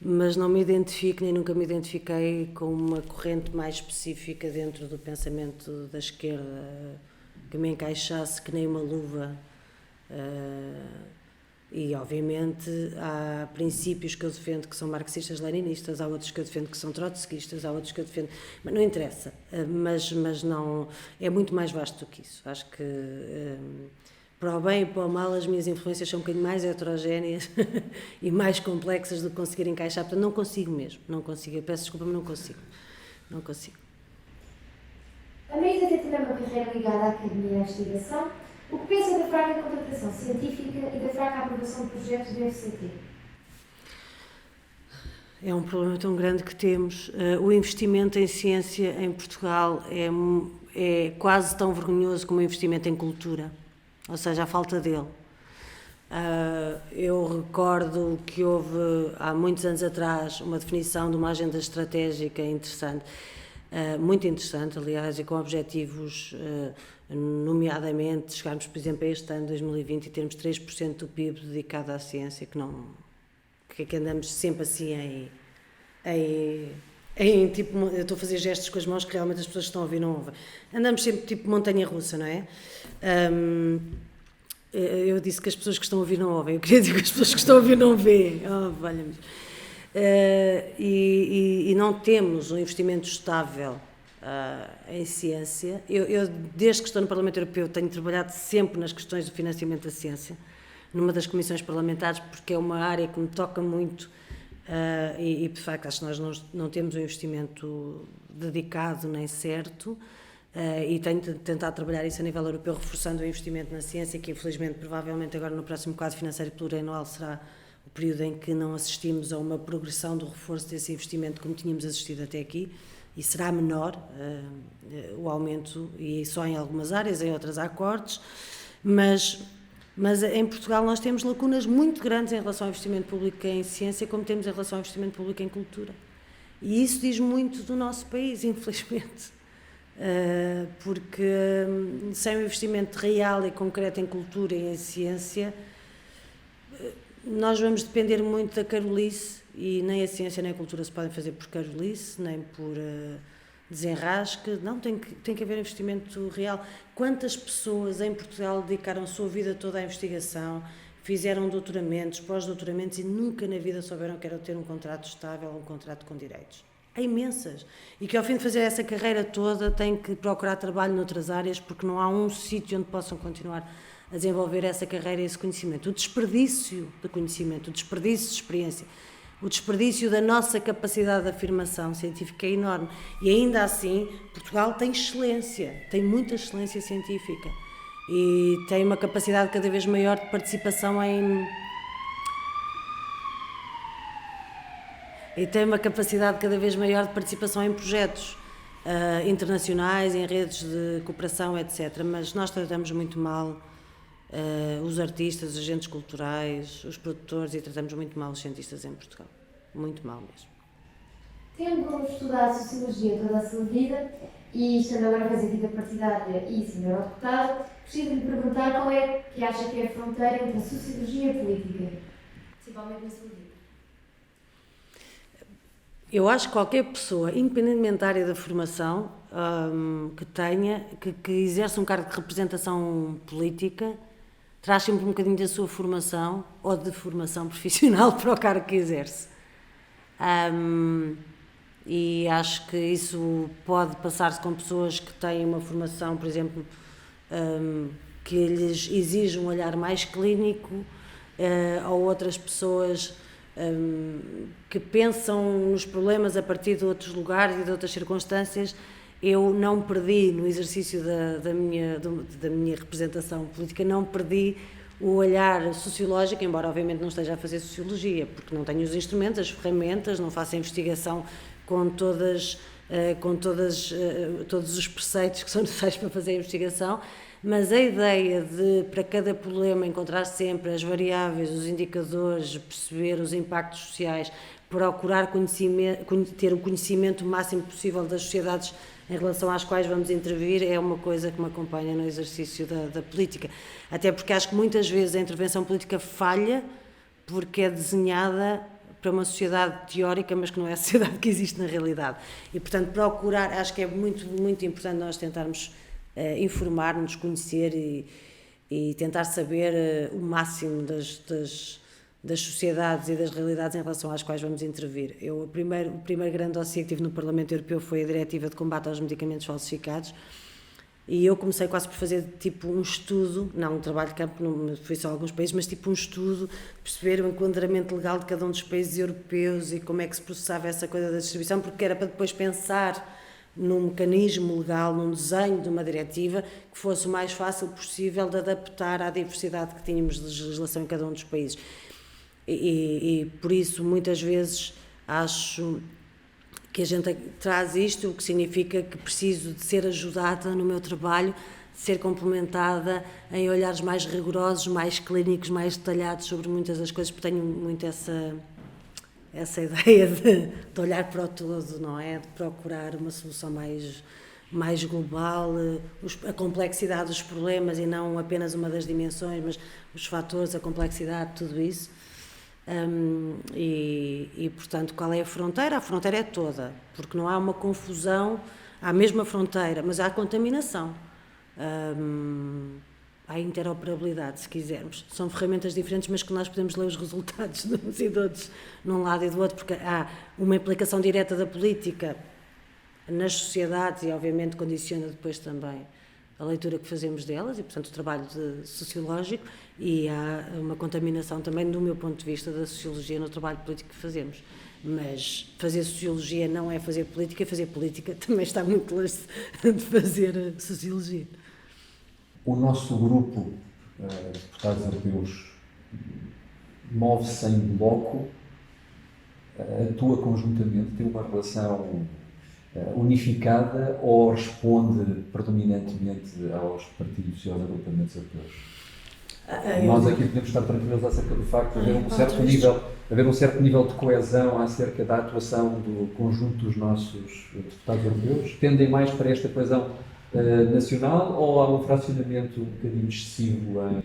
mas não me identifico, nem nunca me identifiquei com uma corrente mais específica dentro do pensamento da esquerda, que me encaixasse que nem uma luva. E, obviamente, há princípios que eu defendo que são marxistas-leninistas, há outros que eu defendo que são trotskistas, há outros que eu defendo... Mas não interessa, mas não... É muito mais vasto do que isso. Acho que, para o bem e para o mal, as minhas influências são um bocadinho mais heterogéneas e mais complexas do que conseguir encaixar. Portanto, não consigo mesmo, não consigo. Eu peço desculpa, mas não consigo. A Marisa tem também uma carreira ligada à academia e à investigação. O que pensa da fraca contratação científica e da fraca aprovação de projetos do FCT? É um problema tão grande que temos. O investimento em ciência em Portugal é quase tão vergonhoso como o investimento em cultura, ou seja, a falta dele. Eu recordo que houve, há muitos anos atrás, uma definição de uma agenda estratégica interessante, muito interessante, aliás, e com objetivos, nomeadamente, chegarmos, por exemplo, a este ano, 2020, e termos 3% do PIB dedicado à ciência, que andamos sempre assim em tipo, eu estou a fazer gestos com as mãos que realmente as pessoas que estão a ouvir não ouvem. Andamos sempre tipo montanha-russa, não é? Eu disse que as pessoas que estão a ouvir não ouvem, eu queria dizer que as pessoas que estão a ouvir não veem. Oh, valha-me. E não temos um investimento estável em ciência. Eu, desde que estou no Parlamento Europeu, tenho trabalhado sempre nas questões do financiamento da ciência, numa das comissões parlamentares, porque é uma área que me toca muito e de facto, acho que nós não temos um investimento dedicado nem certo. E tenho tentado trabalhar isso a nível europeu, reforçando o investimento na ciência, que infelizmente, provavelmente agora no próximo quadro financeiro plurianual será o período em que não assistimos a uma progressão do reforço desse investimento como tínhamos assistido até aqui, e será menor o aumento, e só em algumas áreas, em outras há cortes. Mas em Portugal nós temos lacunas muito grandes em relação ao investimento público em ciência, como temos em relação ao investimento público em cultura. E isso diz muito do nosso país, infelizmente. Porque sem um investimento real e concreto em cultura e em ciência, nós vamos depender muito da carolice, e nem a ciência nem a cultura se podem fazer por carolice, nem por desenrasque. Não, tem que haver investimento real. Quantas pessoas em Portugal dedicaram a sua vida toda à investigação, fizeram doutoramentos, pós-doutoramentos e nunca na vida souberam que era ter um contrato estável ou um contrato com direitos? Há imensas. E que ao fim de fazer essa carreira toda têm que procurar trabalho noutras áreas, porque não há um sítio onde possam continuar a desenvolver essa carreira e esse conhecimento. O desperdício de conhecimento, o desperdício de experiência, o desperdício da nossa capacidade de afirmação científica é enorme. E ainda assim, Portugal tem excelência, tem muita excelência científica e tem uma capacidade cada vez maior de participação em projetos internacionais, em redes de cooperação, etc. Mas nós tratamos muito mal os artistas, os agentes culturais, os produtores, e tratamos muito mal os cientistas em Portugal. Muito mal mesmo. Tendo estudado Sociologia toda a sua vida e estando agora a fazer vida partidária e senhor deputado, gostaria de lhe perguntar qual é que acha que é a fronteira entre a Sociologia e a política, principalmente na sua vida. Eu acho que qualquer pessoa, independentemente da área da formação, que exerce um cargo de representação política, traz sempre um bocadinho da sua formação ou de formação profissional para o cargo que exerce. E acho que isso pode passar-se com pessoas que têm uma formação, por exemplo, que lhes exige um olhar mais clínico, ou outras pessoas que pensam nos problemas a partir de outros lugares e de outras circunstâncias. Eu não perdi, no exercício da minha representação política, não perdi o olhar sociológico, embora obviamente não esteja a fazer sociologia, porque não tenho os instrumentos, as ferramentas, não faço a investigação com todos os preceitos que são necessários para fazer a investigação, mas a ideia de, para cada problema, encontrar sempre as variáveis, os indicadores, perceber os impactos sociais, procurar ter o conhecimento máximo possível das sociedades em relação às quais vamos intervir, é uma coisa que me acompanha no exercício da política. Até porque acho que muitas vezes a intervenção política falha porque é desenhada para uma sociedade teórica, mas que não é a sociedade que existe na realidade. E, portanto, acho que é muito, muito importante nós tentarmos informar-nos, conhecer e tentar saber o máximo das sociedades e das realidades em relação às quais vamos intervir. O primeiro grande dossiê que tive no Parlamento Europeu foi a Diretiva de Combate aos Medicamentos Falsificados, e eu comecei quase por fazer tipo um estudo, não um trabalho de campo, não fui só a alguns países, mas tipo um estudo, perceber o enquadramento legal de cada um dos países europeus e como é que se processava essa coisa da distribuição, porque era para depois pensar num mecanismo legal, num desenho de uma diretiva que fosse o mais fácil possível de adaptar à diversidade que tínhamos de legislação em cada um dos países. E por isso, muitas vezes, acho que a gente traz isto, o que significa que preciso de ser ajudada no meu trabalho, de ser complementada em olhares mais rigorosos, mais clínicos, mais detalhados sobre muitas das coisas, porque tenho muito essa ideia de olhar para o todo, não é? De procurar uma solução mais global, a complexidade dos problemas e não apenas uma das dimensões, mas os fatores, a complexidade, tudo isso. Portanto, qual é a fronteira? A fronteira é toda, porque não há uma confusão, há a mesma fronteira, mas há contaminação, há interoperabilidade, se quisermos. São ferramentas diferentes, mas que nós podemos ler os resultados de uns e de outros, num lado e do outro, porque há uma implicação direta da política nas sociedades e, obviamente, condiciona depois também a leitura que fazemos delas e, portanto, o trabalho sociológico, e há uma contaminação também, do meu ponto de vista, da sociologia no trabalho político que fazemos. Mas fazer sociologia não é fazer política, fazer política também está muito longe de fazer sociologia. O nosso grupo de deputados europeus move-se em bloco, atua conjuntamente, tem uma relação unificada ou responde predominantemente aos partidos e aos agrupamentos europeus? Nós aqui podemos estar tranquilos acerca do facto de haver um certo nível de coesão acerca da atuação do conjunto dos nossos deputados europeus. Tendem mais para esta coesão nacional ou há um fracionamento um bocadinho excessivo em...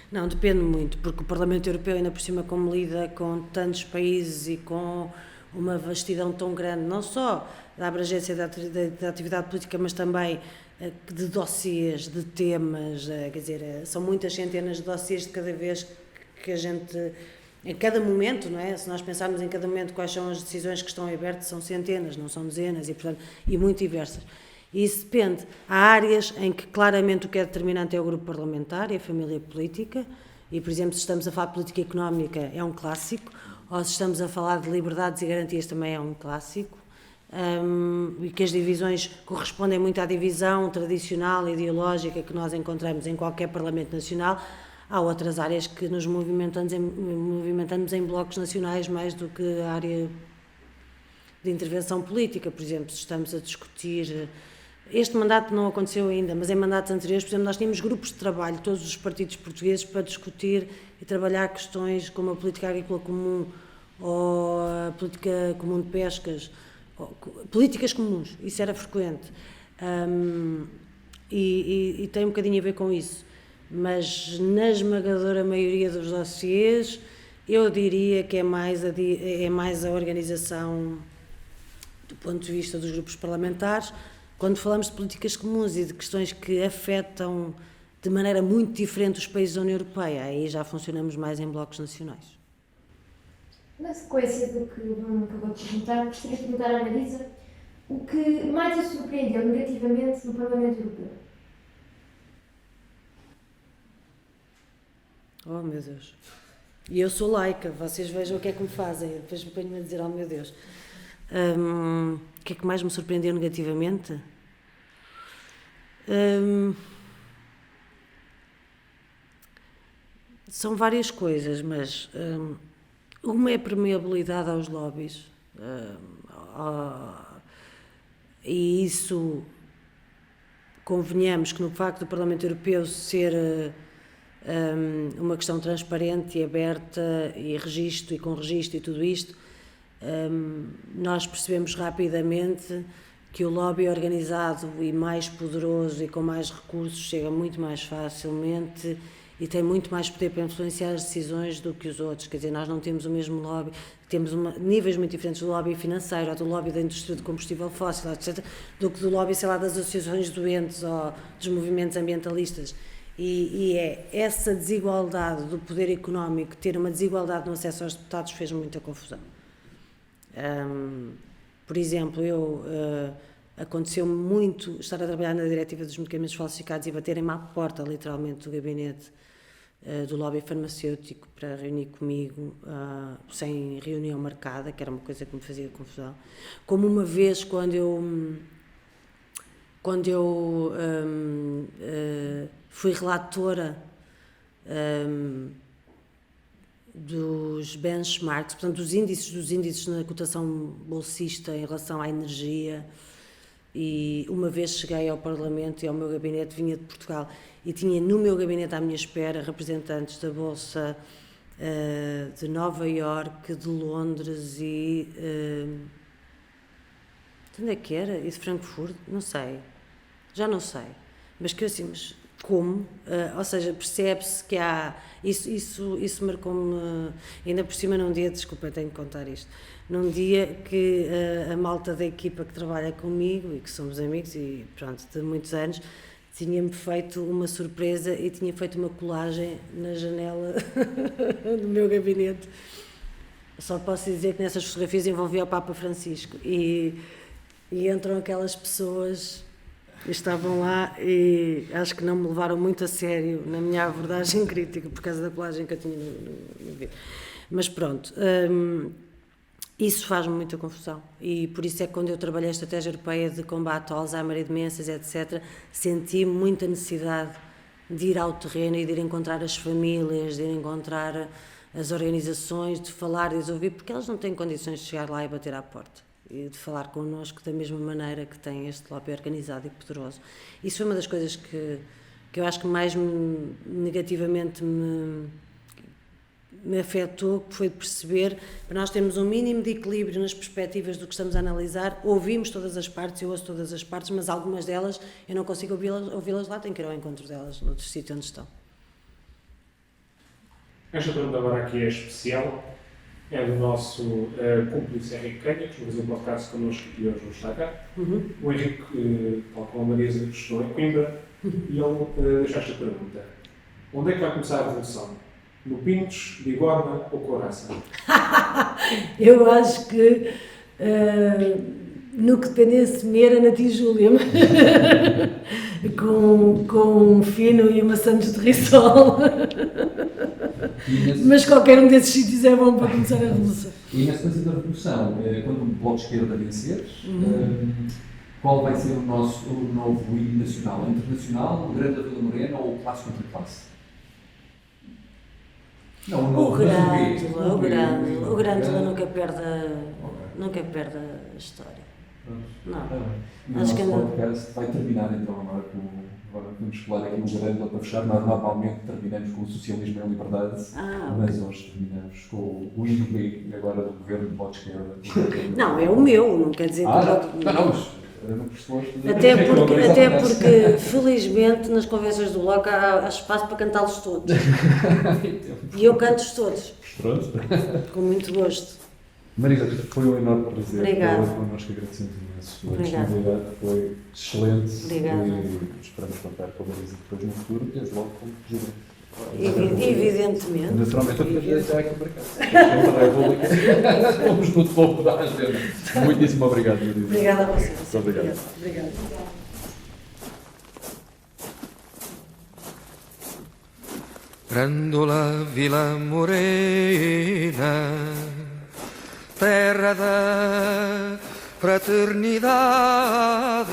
Não, depende muito, porque o Parlamento Europeu, ainda por cima, como lida com tantos países e com uma vastidão tão grande, não só da abrangência da atividade política, mas também de dossiês, de temas, quer dizer, são muitas centenas de dossiês de cada vez que a gente, em cada momento, não é? Se nós pensarmos em cada momento quais são as decisões que estão abertas, são centenas, não são dezenas, e, portanto, e muito diversas. E isso depende. Há áreas em que claramente o que é determinante é o grupo parlamentar e a família política, e, por exemplo, se estamos a falar de política económica, é um clássico, ou se estamos a falar de liberdades e garantias, também é um clássico, e que as divisões correspondem muito à divisão tradicional, ideológica, que nós encontramos em qualquer Parlamento Nacional. Há outras áreas que nos movimentamos em blocos nacionais mais do que a área de intervenção política. Por exemplo, se estamos a discutir... Este mandato não aconteceu ainda, mas em mandatos anteriores, por exemplo, nós tínhamos grupos de trabalho, todos os partidos portugueses, para discutir e trabalhar questões como a política agrícola comum ou a política comum de pescas, políticas comuns, isso era frequente. E tem um bocadinho a ver com isso. Mas na esmagadora maioria dos dossiês, eu diria que é mais a organização do ponto de vista dos grupos parlamentares. Quando falamos de políticas comuns e de questões que afetam de maneira muito diferente os países da União Europeia, aí já funcionamos mais em blocos nacionais. Na sequência do que o Bruno acabou de perguntar, gostaria de perguntar à Marisa o que mais a surpreendeu negativamente no Parlamento Europeu. Oh, meu Deus. E eu sou laica, vocês vejam o que é que me fazem, depois me ponho-me a dizer, oh, meu Deus. O que é que mais me surpreendeu negativamente? São várias coisas, mas uma é a permeabilidade aos lobbies, e isso, convenhamos que no facto do Parlamento Europeu ser uma questão transparente e aberta e registro e com registro e tudo isto, nós percebemos rapidamente que o lobby organizado e mais poderoso e com mais recursos chega muito mais facilmente e tem muito mais poder para influenciar as decisões do que os outros. Quer dizer, nós não temos o mesmo lobby, temos níveis muito diferentes do lobby financeiro ou do lobby da indústria de combustível fóssil, etc., do que do lobby, sei lá, das associações de doentes ou dos movimentos ambientalistas. E é essa desigualdade do poder económico, ter uma desigualdade no acesso aos deputados, fez muita confusão. Por exemplo, aconteceu muito estar a trabalhar na diretiva dos medicamentos falsificados e baterem-me à porta, literalmente, do gabinete do lobby farmacêutico para reunir comigo, sem reunião marcada, que era uma coisa que me fazia confusão. Como uma vez, quando eu fui relatora dos benchmarks, portanto, dos índices na cotação bolsista em relação à energia, e uma vez cheguei ao Parlamento e ao meu gabinete, vinha de Portugal, e tinha no meu gabinete à minha espera representantes da Bolsa de Nova Iorque, de Londres e... de onde é que era? E de Frankfurt? Não sei. Já não sei. Mas que assim, mas como? Ou seja, percebe-se que há... Isso marcou-me, ainda por cima num dia, desculpa, tenho que contar isto, num dia que a malta da equipa que trabalha comigo, e que somos amigos, e pronto, de muitos anos, tinha-me feito uma surpresa e tinha feito uma colagem na janela do meu gabinete. Só posso dizer que nessas fotografias envolvia o Papa Francisco, e entram aquelas pessoas... Estavam lá e acho que não me levaram muito a sério na minha abordagem crítica por causa da colagem que eu tinha no vídeo. Mas pronto, isso faz-me muita confusão e por isso é que quando eu trabalhei a estratégia europeia de combate ao Alzheimer e demências, etc., senti muita necessidade de ir ao terreno e de ir encontrar as famílias, de ir encontrar as organizações, de falar e de ouvir, porque elas não têm condições de chegar lá e bater à porta. e de falar connosco da mesma maneira que tem este lobby organizado e poderoso. Isso foi uma das coisas que eu acho que mais negativamente me afetou, que foi de perceber, para nós termos um mínimo de equilíbrio nas perspectivas do que estamos a analisar. Ouvimos todas as partes, eu ouço todas as partes, mas algumas delas eu não consigo ouvi-las lá, tenho que ir ao encontro delas, no outro sítio onde estão. Esta pergunta agora aqui é especial, é do nosso cúmplice Henrique Canha, que fez um podcast connosco e hoje não está cá. O Henrique, tal como a Marisa, estou em Coimbra, e ele deixou esta pergunta. Onde é que vai começar a revolução? No Pintos, Bigorna ou Couraça? Eu acho que no que dependesse de mim era na Tijúlia, com um fino e uma Santos de Rissol. Mas qualquer um desses sítios é bom para começar a revolução. E na sequência da revolução, quando o Bloco de Esquerda vencer, qual vai ser o novo hino nacional? Internacional, o Grande da Vila Morena ou o Classe contra Classe? Não, O Grândola nunca perde a história. Não. O nosso podcast vai terminar então agora vamos falar aqui o Grândola para fechar. Nós normalmente terminamos com o socialismo e a liberdade, mas hoje terminamos com o hino agora do governo de Bloco de Esquerda. Não, é o meu, não quer dizer que... Até porque, felizmente, nas convenções do Bloco há espaço para cantá-los todos. E eu canto-os todos. Pronto. Com muito gosto. Marisa, foi um enorme prazer. Obrigada. Nós que agradecemos imenso. A Obrigada. disponibilidade foi excelente. Obrigada. E esperamos contar com a Marisa depois no futuro, desde logo como presidente. Evidentemente. Naturalmente, eu queria já aqui para cá. Fomos no topo da agenda. Muitíssimo obrigado, Marisa. Obrigada a vocês. Muito obrigado. Obrigada. Grândola Vila Morena, terra da fraternidade.